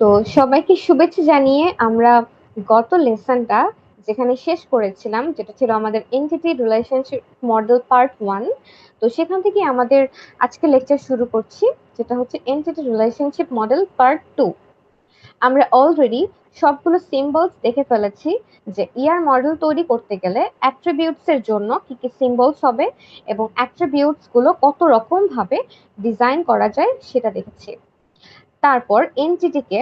তো সবাইকে শুভেচ্ছা জানিয়ে আমরা গত লেসনটা যেখানে শেষ করেছিলাম, যেটা ছিল আমাদের এন্টিটি রিলেশনশিপ মডেল পার্ট 1। তো সেখান থেকে আমাদের আজকে লেকচার শুরু করছি, যেটা হচ্ছে এন্টিটি রিলেশনশিপ মডেল পার্ট 2। আমরা অলরেডি সবগুলো সিম্বলস দেখে ফেলেছি যে ইয়ার মডেল তৈরি করতে গেলে অ্যাট্রিবিউটস এর জন্য কি কি সিম্বলস হবে এবং অ্যাট্রিবিউটস গুলো কত রকম ভাবে ডিজাইন করা যায় সেটা দেখেছি। তারপর এন্টিটিকে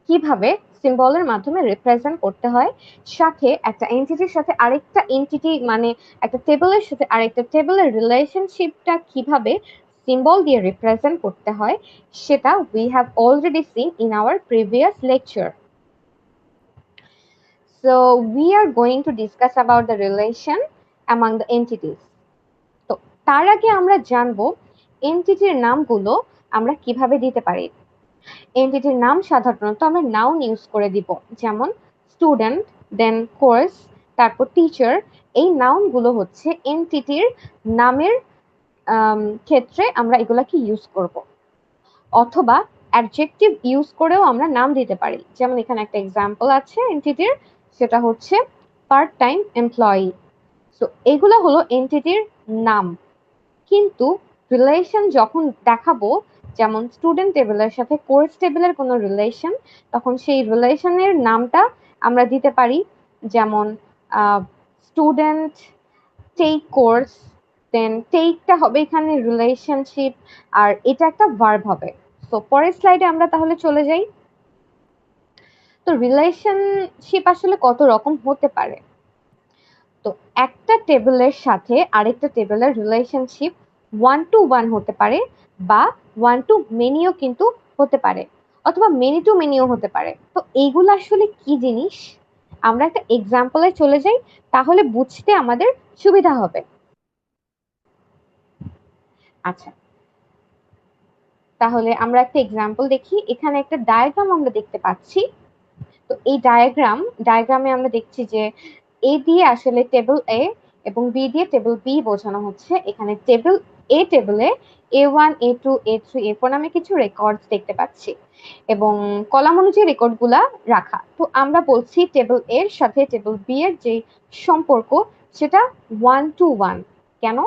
কিভাবে সিম্বলের মাধ্যমে রিপ্রেজেন্ট করতে হয়, সাথে একটা এন্টিটির সাথে আরেকটা এন্টিটি মানে একটা টেবিলের সাথে আরেকটা টেবিলের রিলেশনশিপটা কিভাবে সিম্বল দিয়ে রিপ্রেজেন্ট করতে হয়, সেটা we have already seen in our previous lecture. So we are going to discuss about the relation among the entities. তো তার আগে আমরা জানবো এন্টিটির নামগুলো আমরা কিভাবে দিতে পারি। এন্টিটির নাম সাধারণত আমরা নাউন ইউজ করে দিব, যেমন স্টুডেন্ট, দেন কোর্স, তারপর টিচার। এই নাউনগুলো হচ্ছে এন্টিটির নামের ক্ষেত্রে আমরা এগুলাকে ইউজ করব। অথবা অ্যাডজেক্টিভ ইউজ করেও আমরা নাম দিতে পারি, যেমন এখানে একটা এক্সাম্পল আছে এন্টিটির, সেটা হচ্ছে পার্ট টাইম এমপ্লয়ি। সো এগুলো হলো এন্টিটির নাম। কিন্তু রিলেশন যখন দেখাবো, যেমন স্টুডেন্ট টেবিলের সাথে কোর্স টেবিলের কোনো রিলেশন, তখন সেই রিলেশনের নামটা আমরা দিতে পারি, যেমন স্টুডেন্ট টেক কোর্স, দেন টেকটা হবে এখানে রিলেশনশিপ, আর এটা একটা ভার্ব হবে। তো পরের স্লাইডে আমরা তাহলে চলে যাই। তো রিলেশনশিপ আসলে কত রকম হতে পারে। তো একটা টেবিলের সাথে আরেকটা টেবিলের রিলেশনশিপ 1 to 1 হতে পারে, বা 1 to মেনিও কিন্তু হতে পারে, অথবা মেনি টু মেনিও হতে পারে। তো এইগুলো আসলে কি জিনিস, আমরা একটা এক্সাম্পলে চলে যাই, তাহলে বুঝতে আমাদের সুবিধা হবে। আচ্ছা, তাহলে আমরা একটা এক্সাম্পল দেখি। এখানে একটা ডায়াগ্রাম আমরা দেখতে পাচ্ছি। তো এই ডায়াগ্রামে আমরা দেখছি যে এ দিয়ে আসলে টেবিল এ এবং বি দিয়ে টেবিল বি বোঝানো হচ্ছে। এখানে টেবিল এ টেবিলে A1 A2 A3 A4 নামে কিছু রেকর্ডস দেখতে পাচ্ছি এবং কলাম অনুযায়ী রেকর্ড গুলা রাখা। তো আমরা বলছি টেবিল এর সাথে টেবিল বি এর যে সম্পর্ক, সেটা 1 to 1। কেন?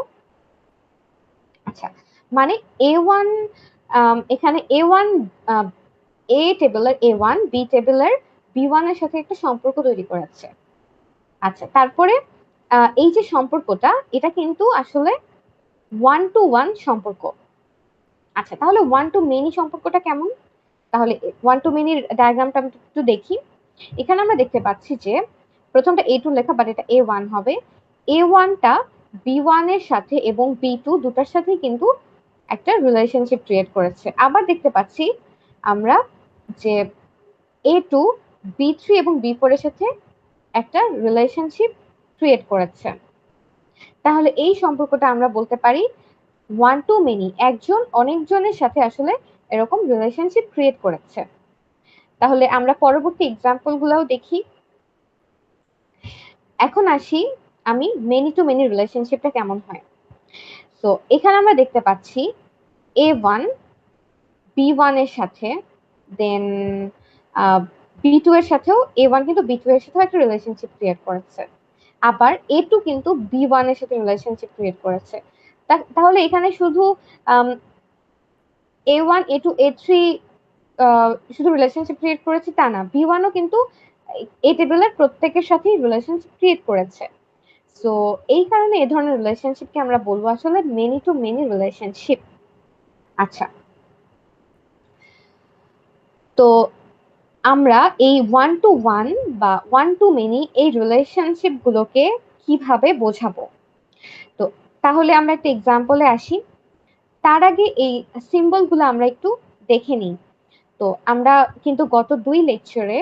আচ্ছা, মানে A1, এখানে A1 এ টেবিলের A1 বি টেবিলের B1 এর সাথে একটা সম্পর্ক তৈরি করেছে। আচ্ছা, তারপরে এই যে সম্পর্কটা, এটা কিন্তু আসলে 1 to 1 সম্পর্ক। আচ্ছা, তাহলে 1 to many সম্পর্কটা কেমন? তাহলে 1 to many ডায়াগ্রামটা আমি একটু দেখি। এখানে আমরা দেখতে পাচ্ছি যে প্রথমটা A2 লেখা, বাট এটা A1 হবে। A1 টা B1 এর সাথে এবং B2 দুটার সাথে কিন্তু একটা রিলেশনশিপ ক্রিয়েট করেছে। আবার দেখতে পাচ্ছি আমরা যে A2 B3 এবং B4 এর সাথে একটা রিলেশনশিপ ক্রিয়েট করেছে। তাহলে এই সম্পর্কটা আমরা বলতে পারি 1 to many, একজন অনেকজনের সাথে আসলে এরকম রিলেশনশিপ ক্রিয়েট করেছে। তাহলে আমরা পরবর্তী এক্সাম্পল গুলাও দেখি। এখন আসি আমি মেনি টু মেনি রিলেশনশিপটা কেমন হয়। তো এখানে আমরা দেখতে পাচ্ছি A1 B1 এর সাথে, দেন B2 এর সাথেও A1 কিন্তু B2 এর সাথেও একটা রিলেশনশিপ ক্রিয়েট করেছে। আবার A2 কিন্তু B1 এর সাথে রিলেশনশিপ ক্রিয়েট করেছে। তাহলে এখানে শুধু A1 A2 A3 শুধু রিলেশনশিপ ক্রিয়েট করেছে তা না, B1 ও কিন্তু এই টেবিলের প্রত্যেকের সাথেই রিলেশনশিপ ক্রিয়েট করেছে। সো এই কারণে এই ধরনের রিলেশনশিপকে আমরা বলবো আসলে মেনি টু মেনি রিলেশনশিপ। আচ্ছা, তো আমরা এই 1 to 1 বা 1 to many এই রিলেশনশিপ গুলোকে কিভাবে বোঝাবো। তো তাহলে আমরা একটা এক্সাম্পলে আসি। তার আগে এই সিম্বল গুলো আমরা একটু দেখে নিই। তো আমরা কিন্তু গত 2 লেকচারে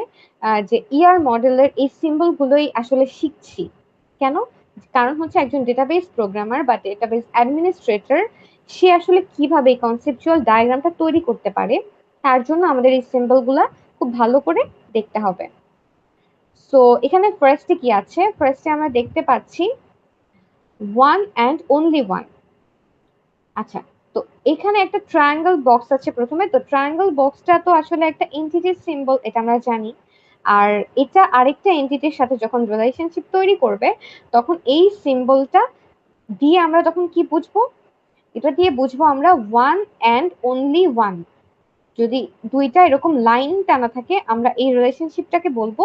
যে ইয়ার মডেলের এই সিম্বল গুলোই আসলে শিখছি। কেন? কারণ হচ্ছে একজন ডেটাবেস প্রোগ্রামার বা ডেটাবেস অ্যাডমিনিস্ট্রেটর সে আসলে কিভাবে এই কনসেপচুয়াল ডায়াগ্রামটা তৈরি করতে পারে, তার জন্য আমাদের এই সিম্বল গুলা খুব ভালো করে দেখতে হবে। সো এখানে ফার্স্টে কি আছে? ফার্স্টে আমরা দেখতে পাচ্ছি ওয়ান অ্যান্ড অনলি ওয়ান। আচ্ছা, তো এখানে একটা ট্রায়াঙ্গেল বক্স আছে প্রথমে। তো ট্রায়াঙ্গেল বক্সটা তো আসলে একটা এন্টিটির সিম্বল, এটা আমরা জানি। আর এটা আরেকটা এন্টিটির সাথে যখন রিলেশনশিপ তৈরি করবে, তখন এই সিম্বলটা দিয়ে আমরা তখন কি বুঝবো? এটা দিয়ে বুঝবো আমরা ওয়ান অ্যান্ড অনলি ওয়ান। যদি দুইটা এরকম লাইন টানা থাকে, আমরা এই রিলেশনশিপটাকে বলবো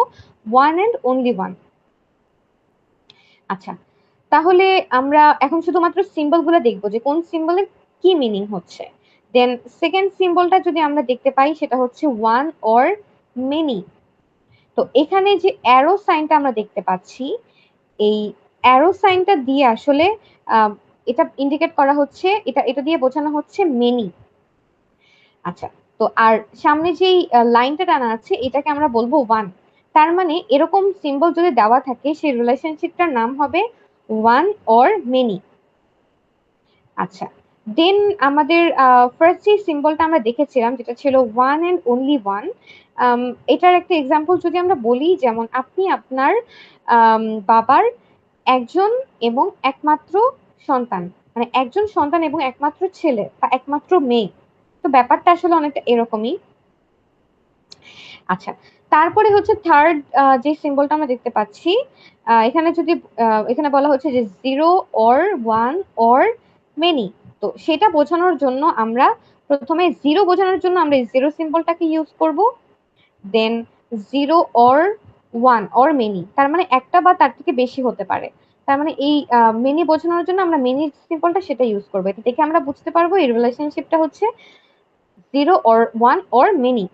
ওয়ান অ্যান্ড অনলি ওয়ান। আচ্ছা, তাহলে আমরা এখন শুধুমাত্র সিম্বল গুলো দেখবো যে কোন সিম্বলের কি মিনিং হচ্ছে। দেন সেকেন্ড সিম্বলটা যদি আমরা দেখতে পাই, সেটা হচ্ছে ওয়ান অর মেনি। তো এখানে যে অ্যারো সাইনটা আমরা দেখতে পাচ্ছি, এই অ্যারো সাইনটা দিয়ে আসলে এটা ইন্ডিকেট করা হচ্ছে, এটা দিয়ে বোঝানো হচ্ছে মেনি। আচ্ছা, তো আর সামনে যেই লাইনটা টানা আছে, এটাকে আমরা বলবো ওয়ান। তার মানে এরকম সিম্বল যদি দেওয়া থাকে, সেই রিলেশনশিপটার নাম হবে ওয়ান অর মেনি। আচ্ছা, দেন আমাদের ফার্স্ট যে সিম্বলটা আমরা দেখেছিলাম, যেটা ছিল ওয়ান অ্যান্ড অনলি ওয়ান, এটার একটা এক্সাম্পল যদি আমরা বলি, যেমন আপনি আপনার বাবার একজন এবং একমাত্র সন্তান, মানে একজন সন্তান এবং একমাত্র ছেলে বা একমাত্র মেয়ে। তো ব্যাপারটা আসলে অনেকটা এরকমই। আচ্ছা, তারপরে হচ্ছে থার্ড যে সিম্বলটা আমরা দেখতে পাচ্ছি, এখানে যদি এখানে বলা হচ্ছে যে zero or one or many. তো সেটা বোঝানোর জন্য আমরা প্রথমে জিরো বোঝানোর জন্য আমরা এই জিরো সিম্বলটাকে ইউজ করব। Then zero or one or many, তার মানে একটা বা তার থেকে বেশি হতে পারে। তার মানে এই মেনি বোঝানোর জন্য আমরা মেনি সিম্বলটা সেটা ইউজ করবো। এটা দেখে আমরা বুঝতে পারবো এই রিলেশনশিপটা হচ্ছে zero or one or many.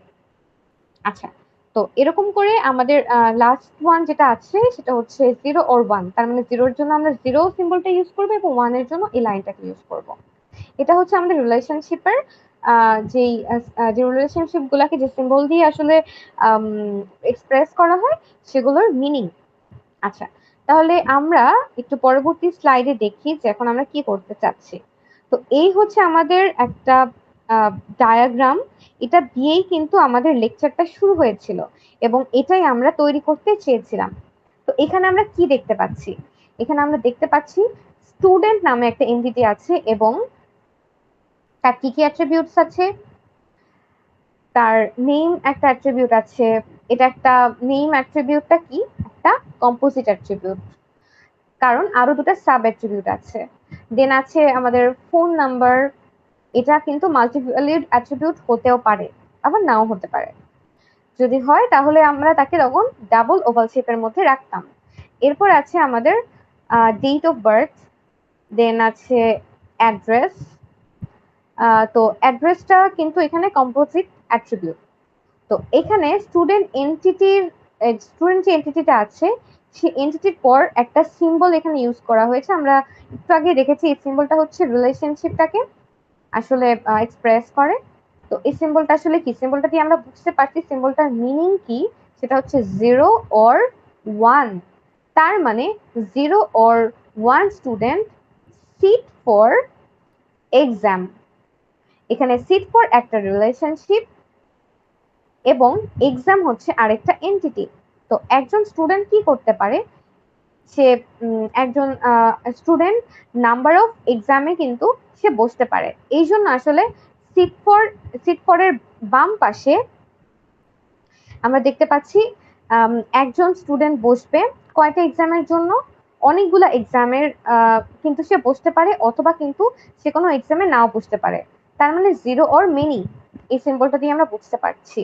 আচ্ছা, তো এরকম করে আমাদের লাস্ট ওয়ান যেটা আছে, সেটা হচ্ছে জিরো অর ওয়ান। তার মানে জিরোর জন্য আমরা জিরো সিম্বলটা ইউজ করবো এবং ওয়ানের জন্য এই লাইনটাকে ইউজ করবো। এটা হচ্ছে আমাদের রিলেশনশিপের যেই যে রিলেশনশিপ গুলাকে যে সিম্বল দিয়ে আসলে এক্সপ্রেস করা হয়, সেগুলোর মিনিং। আচ্ছা, তাহলে আমরা একটু পরবর্তী স্লাইডে দেখি যে এখন আমরা কি করতে চাচ্ছি। তো এই হচ্ছে আমাদের একটা ডায়াগ্রাম। এটা দিয়েই কিন্তু আমাদের লেকচারটা শুরু হয়েছিল এবং এটাই আমরা তৈরি করতে চেয়েছিলাম। তো এখানে আমরা কি দেখতে পাচ্ছি? এখানে আমরা দেখতে পাচ্ছি স্টুডেন্ট নামে একটা এন্টিটি আছে এবং তার কি কি অ্যাট্রিবিউটস আছে? তার নেম একটা অ্যাট্রিবিউট আছে। এটা একটা নেম অ্যাট্রিবিউটটা কি? একটা কম্পোজিট অ্যাট্রিবিউট, কারণ আরো দুটো সাব অ্যাট্রিবিউট আছে। দেন আছে আমাদের ফোন নাম্বার। এটা কিন্তু মাল্টি ভ্যালিউড অ্যাট্রিবিউট হতেও পারে, আবার নাও হতে পারে। যদি হয় তাহলে আমরা তাকে তখন ডাবল ওভাল শেপের মধ্যে রাখতাম। এরপর আছে আমাদের ডেট অফ বার্থ। দেন আছে অ্যাড্রেস। তো অ্যাড্রেসটা কিন্তু এখানে কম্পোজিট অ্যাট্রিবিউট। তো এখানে স্টুডেন্ট যে এন্টিটিটা আছে, সেই এন্টিটির পর একটা সিম্বল এখানে ইউজ করা হয়েছে। আমরা একটু আগে দেখেছি এই সিম্বলটা হচ্ছে রিলেশনশিপটাকে আসলে এক্সপ্রেস করে। তো এই সিম্বলটা আসলে কি? সিম্বলটা দিয়ে আমরা বুঝতে পারছি সিম্বলটার মিনিং কি। সেটা হচ্ছে জিরো অর ওয়ান। তার মানে zero or one student sit for exam. এখানে সিট ফর একটা রিলেশনশিপ এবং এক্সাম হচ্ছে আরেকটা এন্টিটি। তো একজন স্টুডেন্ট কি করতে পারে? সে একজন স্টুডেন্ট নাম্বার অফ এক্সামে কিন্তু সে বসতে পারে। এই জন্য আসলে সিট ফর এর বাম পাশে আমরা দেখতে পাচ্ছি একজন স্টুডেন্ট বসবে কয়টা এক্সামের জন্য? অনেকগুলা এক্সামের কিন্তু সে বসতে পারে, অথবা কিন্তু সে কোনো এক্সামে নাও বসতে পারে। তার মানে জিরো অর মেনি, এই সিম্বলটা দিয়ে আমরা বুঝতে পারছি।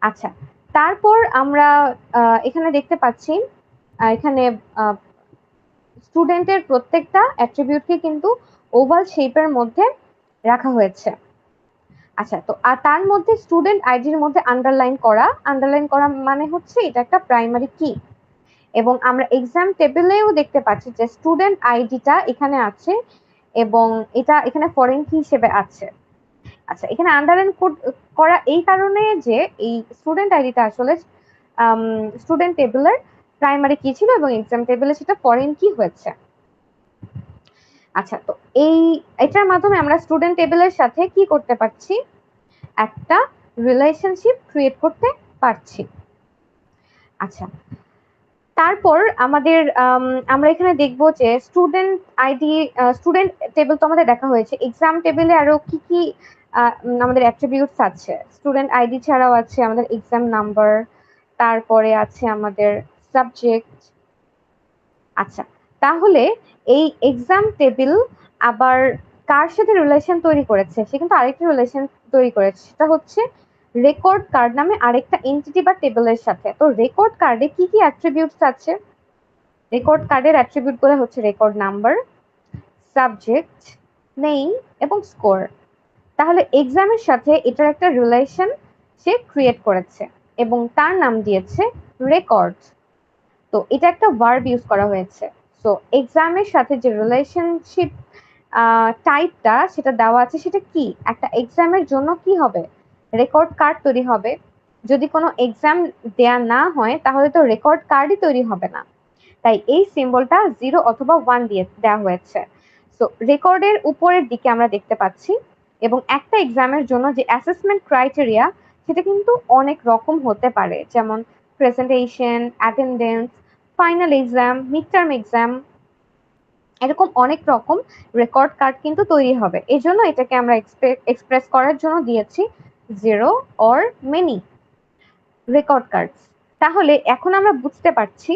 আচ্ছা, তারপর আমরা এখানে দেখতে পাচ্ছি এখানে স্টুডেন্টের প্রত্যেকটা অ্যাট্রিবিউটকে কিন্তু ওভাল শেপের মধ্যে রাখা হয়েছে। আচ্ছা, তো আর তার মধ্যে স্টুডেন্ট আইডির মধ্যে আন্ডারলাইন করা মানে হচ্ছে এটা একটা প্রাইমারি কি। এবং আমরা এক্সাম টেবিলেও দেখতে পাচ্ছি যে স্টুডেন্ট আইডিটা এখানে আছে এবং এটা এখানে ফরেন কি হিসেবে আছে। আচ্ছা, এখানে আন্ডারলাইন করা এই কারণে যে এই স্টুডেন্ট আইডিটা আসলে স্টুডেন্ট টেবিলের প্রাইমারি কি ছিল এবং এক্সাম টেবিলে সেটা ফরেন কি হয়েছে। আচ্ছা, তো এটার মাধ্যমে আমরা স্টুডেন্ট টেবিলের সাথে কি করতে পারছি? একটা রিলেশনশিপ ক্রিয়েট করতে পারছি। আচ্ছা, তারপর আমাদের আমরা এখানে দেখব যে স্টুডেন্ট আইডি, স্টুডেন্ট টেবিল তো আমাদের দেখা হয়েছে। এক্সাম টেবিলে আরো কি কি আমাদের অ্যাট্রিবিউটস আছে? স্টুডেন্ট আইডি ছাড়াও আছে আমাদের এক্সাম নাম্বার, তারপরে আছে আমাদের সাবজেক্ট। আচ্ছা, তাহলে এই এক্সাম টেবিল আবার কার সাথে রিলেশন তৈরি করেছে? সে কিন্তু আরেকটা রিলেশন তৈরি করেছে, সেটা হচ্ছে রেকর্ড কার্ড নামে আরেকটা এন্টিটি বা টেবিলের সাথে। তো রেকর্ড কার্ডে কি কি অ্যাট্রিবিউটস আছে? রেকর্ড কার্ডের অ্যাট্রিবিউট গুলো হচ্ছে রেকর্ড নাম্বার, সাবজেক্ট, নেম এবং স্কোর। তাহলে এক্সামের সাথে এটার একটা রিলেশন সে ক্রিয়েট করেছে এবং তার নাম দিয়েছে রেকর্ড। তো এটা একটা ভার্ব ইউজ করা হয়েছে। সো এক্সামের সাথে যে রিলেশনশিপ টাইপটা সেটা দেওয়া আছে, সেটা কি? একটা এক্সামের জন্য কি হবে? রেকর্ড কার্ড তৈরি হবে। যদি কোনো এক্সাম দেয়া না হয় তাহলে তো রেকর্ড কার্ডই তৈরি হবে না। তাই এই সিম্বলটা 0 অথবা 1 দিয়ে দেওয়া হয়েছে। সো রেকর্ডের উপরের দিকে আমরা দেখতে পাচ্ছি, এবং একটা এক্সামের জন্য যে অ্যাসেসমেন্ট ক্রাইটেরিয়া সেটা কিন্তু অনেক রকম হতে পারে, যেমন presentation, attendance, final exam, mid term exam, এরকম অনেক রকম রেকর্ড কার্ড কিন্তু তৈরি হবে। এই জন্য এটাকে আমরা এক্সপ্রেস করার জন্য দিয়েছি 0 অর মেনি রেকর্ড কার্ডস। তাহলে এখন আমরা বুঝতে পারছি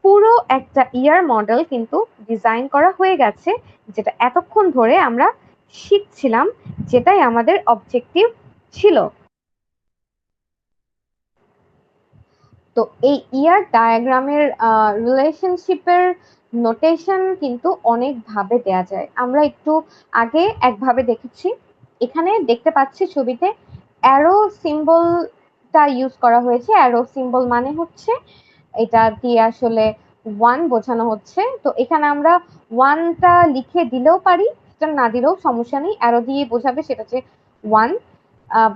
পুরো একটা ইয়ার মডেল কিন্তু ডিজাইন করা হয়ে গেছে, যেটা এতক্ষণ ধরে আমরা শিখছিলাম, যেটাই আমাদের অবজেক্টিভ ছিল। তো এই ইয়ার ডায়াগ্রামের রিলেশনশিপের নোটেশন কিন্তু অনেক ভাবে দেয়া যায়। আমরা একটু আগে একভাবে দেখেছি, এখানে দেখতে পাচ্ছি ছবিতে অ্যারো সিম্বলটা ইউজ করা হয়েছে। অ্যারো সিম্বল মানে হচ্ছে এটা দিয়ে আসলে 1 বোঝানো হচ্ছে। তো এখানে আমরা 1টা লিখে দিলেও পারি, সেটা না দিলেও সমস্যা নেই, অ্যারো দিয়ে বোঝাবে সেটা হচ্ছে 1।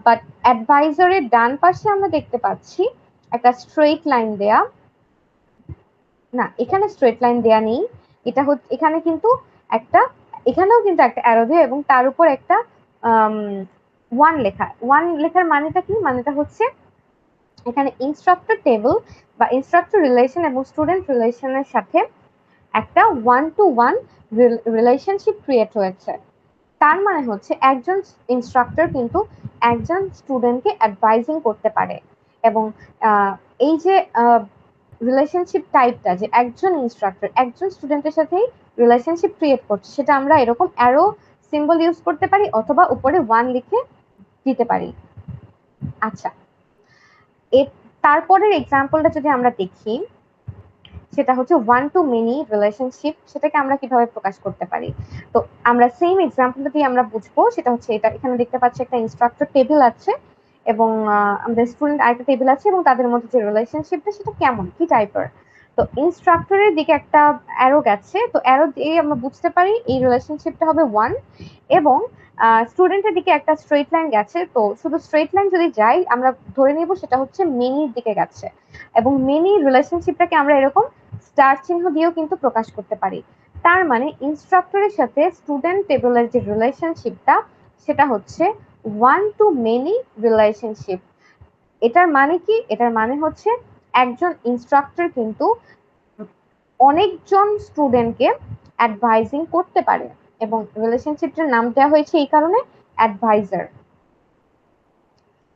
বাট অ্যাডভাইজারের ডান পাশে আমরা দেখতে পাচ্ছি একটা স্ট্রেইট লাইন দেয়া। না, এখানে স্ট্রেট লাইন দেয়া নেই। এটা হচ্ছে এখানে কিন্তু একটা, এখানেও কিন্তু একটা অ্যারো দেয়া এবং তার উপর একটা 1 লেখা। 1 লেখার মানেটা কি? মানেটা হচ্ছে এখানে ইনস্ট্রাক্টর টেবিল বা ইনস্ট্রাক্টর রিলেশন এবং স্টুডেন্ট রিলেশনের সাথে একটা 1 টু 1 রিলেশনশিপ ক্রিয়েট হয়েছে। তার মানে হচ্ছে একজন ইনস্ট্রাক্টর কিন্তু একজন স্টুডেন্টকে অ্যাডভাইজিং করতে পারে, এবং এই যে রিলেশনশিপ টাইপটা, যে একজন ইনস্ট্রাক্টর একজন স্টুডেন্টের সাথেই রিলেশনশিপ ক্রিয়েট করছে, সেটা আমরা এরকম অ্যারো সিম্বল ইউজ করতে পারি অথবা উপরে 1 লিখে দিতে পারি। আচ্ছা, এর তারপরের এক্সাম্পলটা যদি আমরা দেখি, সেটা হচ্ছে 1 টু মেনি রিলেশনশিপ। সেটাকে আমরা কিভাবে প্রকাশ করতে পারি? তো আমরা সেম এক্সাম্পলটা দিয়ে আমরা বুঝবো। সেটা হচ্ছে এটা, এখানে দেখতে পাচ্ছি একটা ইনস্ট্রাক্টর টেবিল আছে এবং আমাদের স্টুডেন্ট আরেকটা টেবিল আছে, এবং তাদের মধ্যে যে রিলেশনশিপটা সেটা কেমন, কি টাইপের। তো ইনস্ট্রাক্টরের দিকে একটা অ্যারো গেছে, তো অ্যারো দিয়ে আমরা বুঝতে পারি এই রিলেশনশিপটা হবে 1, এবং স্টুডেন্টের দিকে একটা স্ট্রেট লাইন গেছে। তো শুধু স্ট্রেট লাইন যদি যাই আমরা ধরে নিব সেটা হচ্ছে মেনির দিকে গেছে, এবং মেনি রিলেশনশিপটাকে আমরা এরকম স্টার চিহ্ন দিয়েও কিন্তু প্রকাশ করতে পারি। তার মানে ইনস্ট্রাক্টরের সাথে স্টুডেন্ট টেবিলের যে রিলেশনশিপটা সেটা হচ্ছে 1 টু মেনি রিলেশনশিপ। এটার মানে কি? এটার মানে হচ্ছে একজন ইনস্ট্রাক্টর কিন্তু অনেকজন স্টুডেন্টকে অ্যাডভাইজিং করতে পারে, এবং রিলেশনশিপটার নাম দেওয়া হয়েছে এই কারণে অ্যাডভাইজার।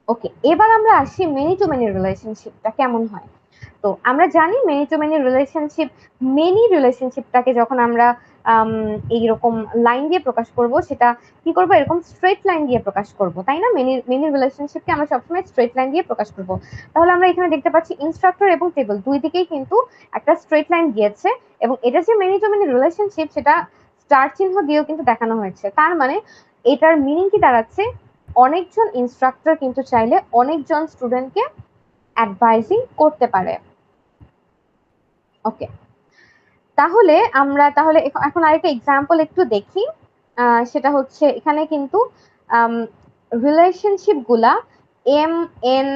ওকে, এবার আমরা আসি মেনি টু মেনি রিলেশনশিপটা কেমন হয়। তো আমরা জানি many to many relationship, many রিলেশনশিপটাকে যখন আমরা এইরকম লাইন দিয়ে প্রকাশ করব, সেটা কি করব? এরকম স্ট্রেট লাইন দিয়ে প্রকাশ করব, তাই না? মেনি মেনি রিলেশনশিপকে আমরা সবসময় স্ট্রেট লাইন দিয়ে প্রকাশ করব। তাহলে আমরা এখানে দেখতে পাচ্ছি ইনস্ট্রাক্টর এবং টেবিল দুই দিকেই কিন্তু একটা স্ট্রেট লাইন গিয়েছে, এবং এটা যে মেনি টু মেনি রিলেশনশিপ সেটা স্টার চিহ্ন দিয়েও কিন্তু দেখানো হয়েছে। তার মানে এটার মিনিং কি দাঁড়াচ্ছে? অনেকজন ইনস্ট্রাক্টর কিন্তু চাইলে অনেকজন স্টুডেন্টকে অ্যাডভাইজিং করতে পারে। ওকে, তাহলে আমরা এখন আরেকটা এক্সাম্পল একটু দেখি। সেটা হচ্ছে এখানে কিন্তু রিলেশনশিপ গুলা M, N,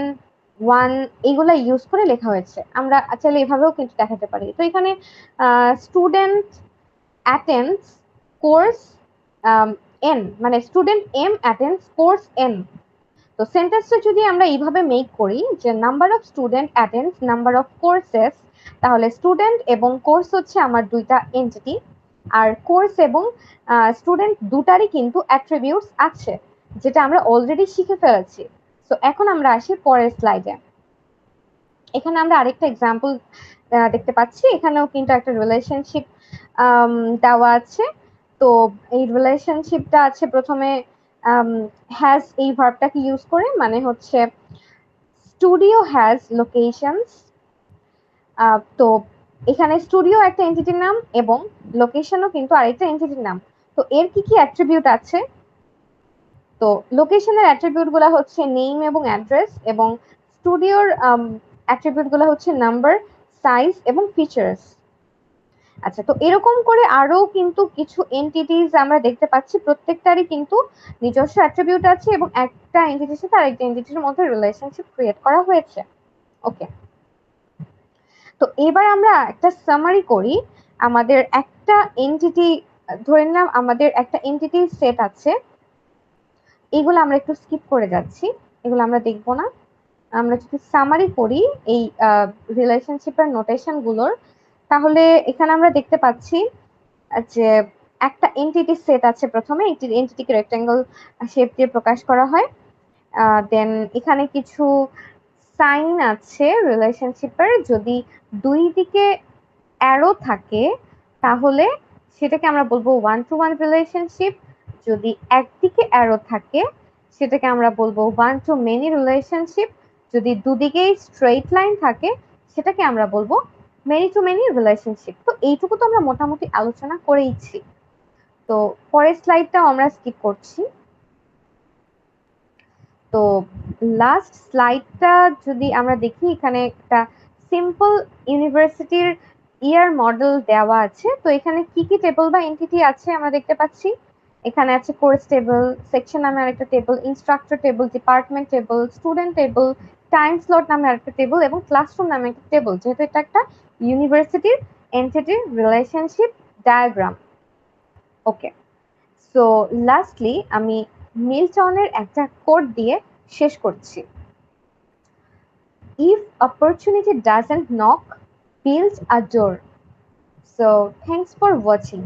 1 এগুলা ইউজ করে লেখা হয়েছে। আমরা চাইলে এভাবেও কিন্তু দেখাতে পারি। তো এখানে স্টুডেন্ট অ্যাটেন্ডস কোর্স এন, মানে student M attends course N. তো সেন্টেন্সটা যদি আমরা এইভাবে মেক করি যে number of student attends number of courses, তাহলে স্টুডেন্ট এবং কোর্স হচ্ছে আমার দুইটা এন্টিটি, আর কোর্স এবং স্টুডেন্ট দুটারই কিন্তু অ্যাট্রিবিউটস আছে, যেটা আমরা অলরেডি শিখে ফেলেছি। তো এখন আমরা আসি পরের স্লাইডে। এখানে আমরা আরেকটা এক্সাম্পল দেখতে পাচ্ছি, এখানেও কিন্তু একটা রিলেশনশিপ দেওয়া আছে। তো এই রিলেশনশিপটা আছে প্রথমে হ্যাজ এই ভার্বটাকে ইউজ করে, মানে হচ্ছে স্টুডিও হ্যাজ লোকেশনস। তো এখানে স্টুডিও একটা এন্টিটির নাম এবং লোকেশনও কিন্তু আরেকটা এন্টিটির নাম। তো এর কি কি অ্যাট্রিবিউট আছে? তো লোকেশনের অ্যাট্রিবিউট গুলো হচ্ছে নেম এবং অ্যাড্রেস, এবং স্টুডিওর অ্যাট্রিবিউট গুলো হচ্ছে নাম্বার, সাইজ এবং ফিচার্স। আচ্ছা, তো এরকম করে আরো কিন্তু কিছু এন্টিটিস আমরা দেখতে পাচ্ছি, প্রত্যেকটারই কিন্তু নিজস্ব অ্যাট্রিবিউট আছে এবং একটা এন্টিটির সাথে আরেকটা এন্টিটির মধ্যে রিলেশনশিপ ক্রিয়েট করা হয়েছে। ওকে, তো এবার আমরা একটা সামারি করি। আমাদের একটা এন্টিটি, ধরে নিলাম আমাদের একটা এন্টিটি সেট আছে, এগুলো আমরা একটু স্কিপ করে যাচ্ছি, এগুলো আমরা দেখবো না। আমরা যদি সামারি করি এই রিলেশনশিপের নোটেশন গুলোর, তাহলে এখানে আমরা দেখতে পাচ্ছি যে একটা এন্টিটি সেট আছে, প্রথমে একটি এন্টিটিকে রেক্টেঙ্গল শেপ দিয়ে প্রকাশ করা হয়। দেন এখানে কিছু সাইন আছে রিলেশনশিপের, যদি দুই দিকে অ্যারো থাকে তাহলে সেটাকে আমরা বলবো ওয়ান টু ওয়ান রিলেশনশিপ। যদি একদিকে অ্যারো থাকে সেটাকে আমরা বলবো ওয়ান টু মেনি রিলেশনশিপ। যদি দুদিকেই স্ট্রেইট লাইন থাকে সেটাকে আমরা বলবো মেনি টু মেনি রিলেশনশিপ। তো এইটুকু তো আমরা মোটামুটি আলোচনা করেইছি। তো পরের স্লাইডটাও আমরা স্কিপ করছি। তো লাস্ট স্লাইডটা যদি আমরা দেখি, এখানে একটা সিম্পল ইউনিভার্সিটির ইয়ার মডেল দেওয়া আছে। তো এখানে কি কি টেবল বা এন্টিটি আছে আমরা দেখতে পাচ্ছি। এখানে আছে কোর্স টেবল, সেকশন নামে আরেকটা table, instructor table, department table, student table, time slot নামে আরেকটা টেবল এবং ক্লাসরুম নামে একটা টেবল, যেহেতু এটা একটা ইউনিভার্সিটির এন্টিটির রিলেশনশিপ ডায়াগ্রাম। ওকে, সো লাস্টলি আমি মিল্টনের একটা কোট দিয়ে শেষ করছি। If opportunity doesn't knock, build a door. So thanks for watching.